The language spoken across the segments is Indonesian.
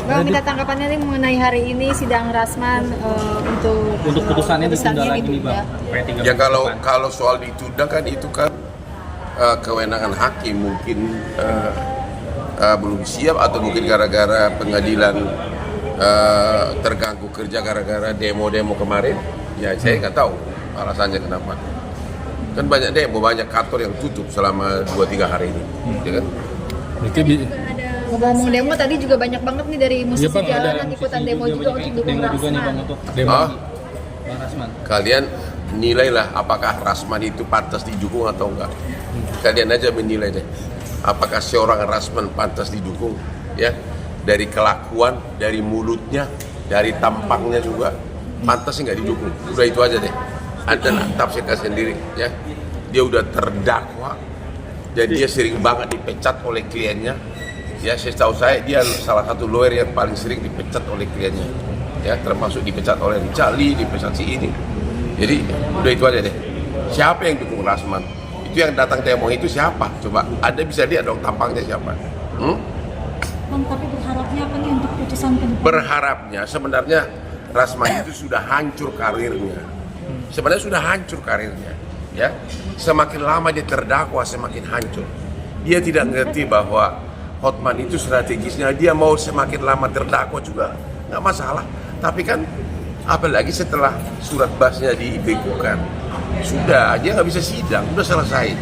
Bang, minta tanggapannya nih mengenai hari ini sidang Rasman untuk putusannya ditunda lagi nih Bang. Ya kalau soal ditunda kan itu kan kewenangan hakim, mungkin belum siap atau mungkin gara-gara pengadilan terganggu kerja gara-gara demo-demo kemarin. Ya saya nggak tahu alasannya kenapa. Kan banyak demo, banyak kantor yang tutup selama 2-3 hari ini, ya kan? Ngomong demo tadi juga banyak banget nih dari musisi Bang, jalanan ikutan demo juga untuk dukung Rasman. Bang Rasman. Kalian nilailah apakah Rasman itu pantas didukung atau enggak. Kalian aja menilai deh. Apakah seorang Rasman pantas didukung, ya? Dari kelakuan, dari mulutnya, dari tampangnya juga pantas nggak didukung. Udah itu aja deh. Anda tafsirkan sendiri, ya. Dia udah terdakwa dan dia sering banget dipecat oleh kliennya. Ya, setahu saya dia salah satu lawyer yang paling sering dipecat oleh kliennya. Ya, termasuk dipecat oleh Richali, dipecat si ini. Jadi udah itu aja deh. Siapa yang dukung Rasman? Itu yang datang demo itu siapa? Coba Anda bisa lihat dong tampangnya siapa. Bang, tapi berharapnya apa nih untuk putusan ke depan? Berharapnya sebenarnya Rasman itu sudah hancur karirnya. Sebenarnya sudah hancur karirnya. Ya, semakin lama dia terdakwa semakin hancur. Dia tidak ngerti bahwa Hotman itu strategisnya dia mau semakin lama terdakwa juga nggak masalah. Tapi kan apalagi setelah surat basnya dibekukan, sudah dia nggak bisa sidang, udah selesai.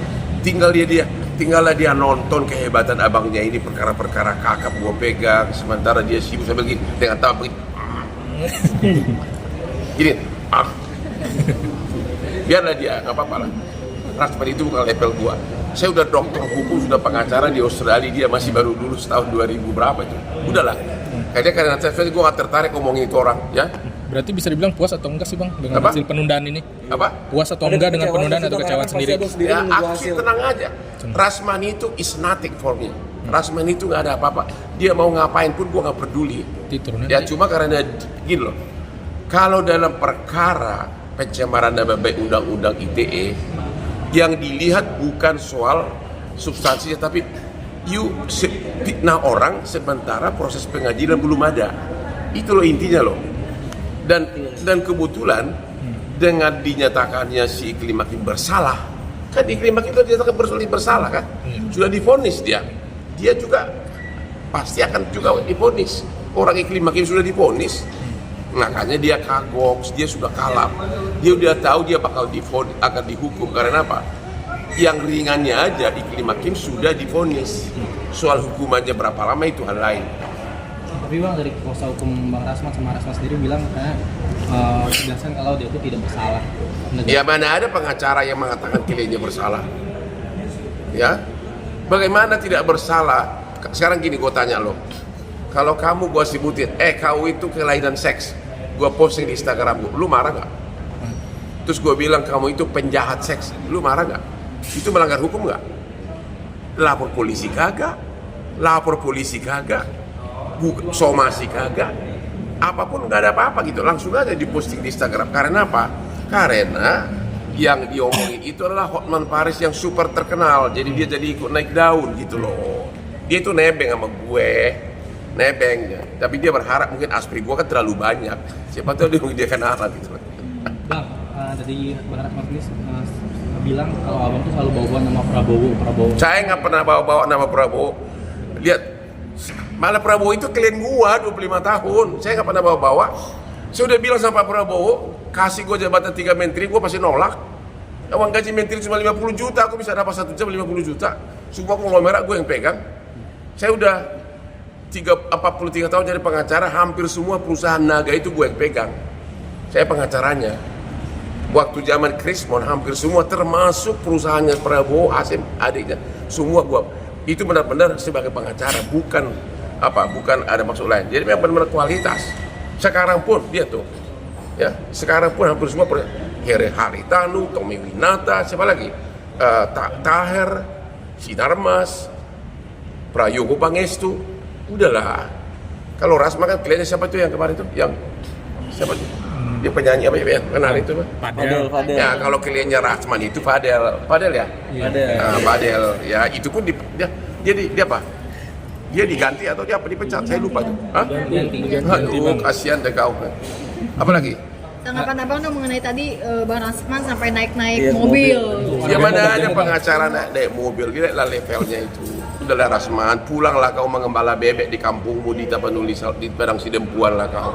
Tinggallah dia nonton kehebatan abangnya ini perkara-perkara kakap gua pegang, sementara dia sibuk sambil gini dengan tangan begini. Gini, biarlah dia, nggak apa-apa lah. Rasman itu bukan level gua. Saya udah dokter hukum, sudah pengacara di Australia, dia masih baru lulus tahun 2000 berapa itu. Udahlah. Karena saya gua nggak tertarik ngomongin itu orang, ya. Berarti bisa dibilang puas atau enggak sih Bang dengan hasil penundaan ini? Apa? Puas atau enggak dengan penundaan atau kecewaan sendiri? Ya, aksi tenang aja. Rasman itu is nothing for me. Rasman itu nggak ada apa-apa. Dia mau ngapain pun gua nggak peduli. Ya cuma karena gini loh. Kalau dalam perkara pencemaran nama baik undang-undang ITE, yang dilihat bukan soal substansinya, tapi fitnah orang sementara proses pengadilan belum ada. Itu loh intinya loh. Dan kebetulan dengan dinyatakannya si Iklim Hakim bersalah, kan Iklim Hakim itu dinyatakan bersalah kan, sudah divonis dia juga pasti akan juga divonis. Orang Iklim Hakim sudah divonis, makanya dia kagok, dia sudah kalah, dia udah tahu dia bakal divonis, akan dihukum karena apa? Yang ringannya aja Iklim Hakim sudah divonis, soal hukumannya berapa lama itu hal lain. Tapi Bang, dari kuasa hukum Bang Rasman sama Rasman sendiri bilang menjelaskan kalau dia itu tidak bersalah. Ya mana ada pengacara yang mengatakan kliennya bersalah? Ya, bagaimana tidak bersalah? Sekarang gini gue tanya lo, kalau kamu gue sebutin, kau itu kelainan seks, gue posting di Instagram lu marah nggak? Terus gue bilang kamu itu penjahat seks, lu marah nggak? Itu melanggar hukum nggak? Lapor polisi kagak? Somasi kagak, apapun nggak ada apa-apa gitu, langsung aja diposting di Instagram. Karena apa? Karena yang diomongin itu adalah Hotman Paris yang super terkenal, jadi dia jadi ikut naik daun gitu loh. Dia itu nebeng sama gue, tapi dia berharap mungkin aspri gue kan terlalu banyak, siapa tahu dia kenalan gitu. Bang, tadi Bang Rasman ini bilang kalau abang tuh selalu bawa nama Prabowo. Saya nggak pernah bawa nama Prabowo. Lihat, malah Prabowo itu klien gua 25 tahun. Saya nggak pernah bawa-bawa. Saya udah bilang sama Pak Prabowo, kasih gua jabatan 3 menteri, gua pasti nolak. Uang gaji menteri cuma 50 juta, aku bisa dapat 1 jam 50 juta. Semua konglomerat gua yang pegang. Saya udah 43 tahun jadi pengacara, hampir semua perusahaan naga itu gua yang pegang. Saya pengacaranya. Waktu zaman Krismon hampir semua termasuk perusahaannya Prabowo, Hasim, adiknya, semua gua. Itu benar-benar sebagai pengacara, bukan ada maksud lain. Jadi memang benar-benar kualitas. Sekarang pun dia tuh, ya sekarang pun hampir semua Heri Haritanu, Tommy Winata, siapa lagi? Taher, Sinarmas, Prayogo Pangestu, udahlah. Kalau Rasman kan kliennya siapa tuh yang kemarin tuh? Yang siapa tuh? Dia penyanyi apa ya? Kenal itu Pak? Fadel. Ya kalau kliennya Rasman itu Fadel ya? Fadel. Fadel, ya itu pun dia apa? Dia diganti atau dia apa dipecat? Saya lupa tuh. Hah? Ganti. Aduh, kasihan deh kau. Apa lagi? Tanggapan abang dong mengenai tadi Bang Rasman sampai naik-naik mobil. Ya mana ada pengacara naik mobil, dia lah levelnya itu. Udahlah Rasman, pulanglah kau mengembala bebek di kampungmu di Tapanuli di Padang Sidempuan lah kau.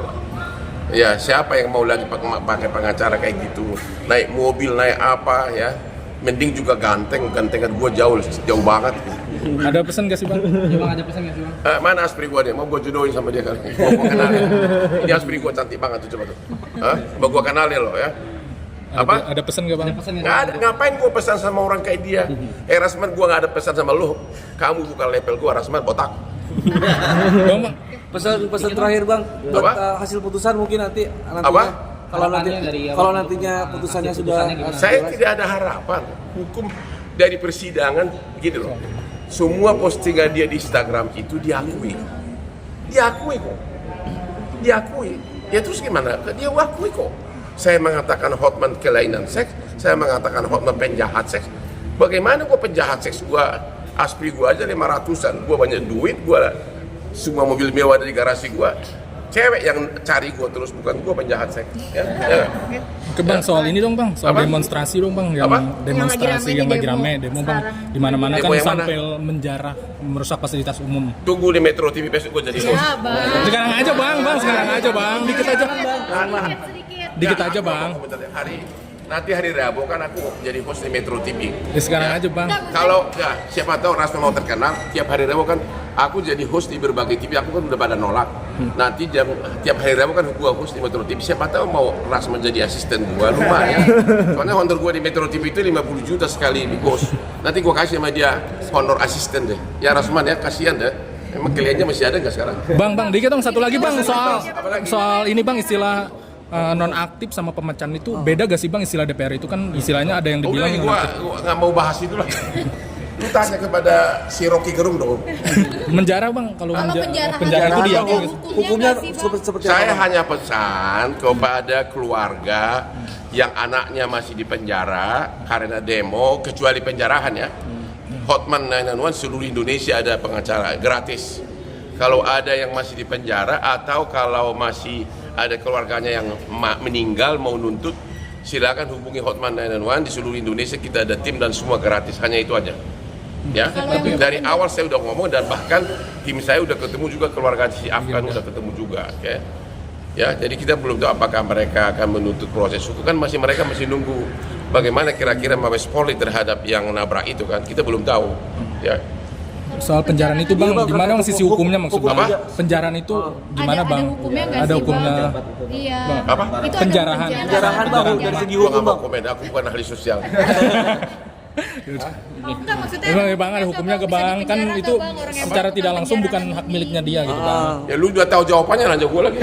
Ya siapa yang mau lagi pakai pengacara kayak gitu? Naik mobil, naik apa ya? Mending juga gantengan gua jauh banget. Ada pesan gak sih bang? Ya bang, ada pesan nggak sih bang? Mana aspri gua nih? Mau gua jodohin sama dia kali. Gua kenalin. Ini aspri gua cantik banget tuh, coba tuh. Hah? Mau gua kenalin lo ya. Apa? Ada pesan gak bang? Ada pesan nggak? Nggak ada, ngapain gua pesan sama orang kayak dia? Rasman gua nggak ada pesan sama lu. Kamu bukan level gua, Rasman botak. Bang, Pesan terakhir bang buat Apa? hasil putusan mungkin nantinya Apa? kalau nantinya putusannya sudah Saya tidak ada harapan. Hukum dari persidangan begini loh. Semua postingan dia di Instagram itu diakui. Diakui kok. Diakui. Ya terus gimana? Dia akui kok. Saya mengatakan Hotman kelainan seks, saya mengatakan Hotman penjahat seks. Bagaimana gua penjahat seks? Gua aspri gua aja 500-an, gua banyak duit, gua semua mobil mewah dari garasi gua. Cewek yang cari gua terus, bukan gua penjahat seks. Ya. ke bang soal ini dong bang, soal Apa? demonstrasi dong bang, yang Apa? demonstrasi Yang yang lagi lagi rame, rame demo bang, sekarang. di mana-mana Demo kan yang mana? sampai menjarah, merusak fasilitas umum. Tunggu di Metro TV besok gua jadi host. Ya bang. Sekarang aja bang, sekarang aja bang, dikit aja, dikit aja bang. Nanti hari Rabu kan aku jadi host di Metro TV. Ya, sekarang aja bang. Kalau ya, siapa tahu Rasman mau terkenal, tiap hari Rabu kan aku jadi host di berbagai TV, aku kan udah pada nolak. Nanti tiap hari Rabu kan gua host di Metro TV, siapa tahu mau Rasman jadi asisten gua, lumayan. Soalnya honor gua di Metro TV itu 50 juta sekali di host. Nanti gua kasih sama dia honor asisten deh. Ya Rasman ya, kasihan deh. Emang kliennya masih ada nggak sekarang? Bang, dikit dong satu lagi bang, Apa lagi? soal ini bang, istilah nonaktif sama pemecahan itu beda gak sih bang? Istilah DPR itu kan istilahnya ada yang Udah, dibilang gua nggak mau bahas itu lah. Lu tanya kepada si Rocky Gerung dong. menjara bang, kalau penjara itu dia hukumnya seperti Saya apa? hanya pesan kepada keluarga yang anaknya masih di penjara karena demo, kecuali penjarahan ya. Hotman 911 seluruh Indonesia ada pengacara gratis. Kalau ada yang masih di penjara atau kalau masih ada keluarganya yang meninggal mau nuntut, silakan hubungi Hotman 911 di seluruh Indonesia, kita ada tim dan semua gratis, hanya itu aja. Ya, dari awal saya udah ngomong dan bahkan tim saya udah ketemu juga keluarga si Afgan udah ketemu juga, ya. Ya, jadi kita belum tahu apakah mereka akan menuntut proses hukum, kan mereka masih nunggu bagaimana kira-kira Mabes Polri terhadap yang nabrak itu kan, kita belum tahu, ya. soal penjaraan itu bang, gimana bang sisi hukumnya maksudnya? Apa? Penjaraan itu gimana bang? Ada hukumnya nggak Ada sih, hukumnya. Bang? Iya. Apa? Itu ada Penjarahan. Penjarahan bang dari segi Gua hukum nggak mau bang. komen, aku bukan ahli sosial. Enggak, maksudnya Emang ada ya bang, ada hukumnya ke bisa bang, kan dipenjara itu nggak, Bang, orang yang secara tidak melakukan langsung bukan penjara hak miliknya dia gitu bang. Ya lu udah tahu jawabannya, nanya gue lagi.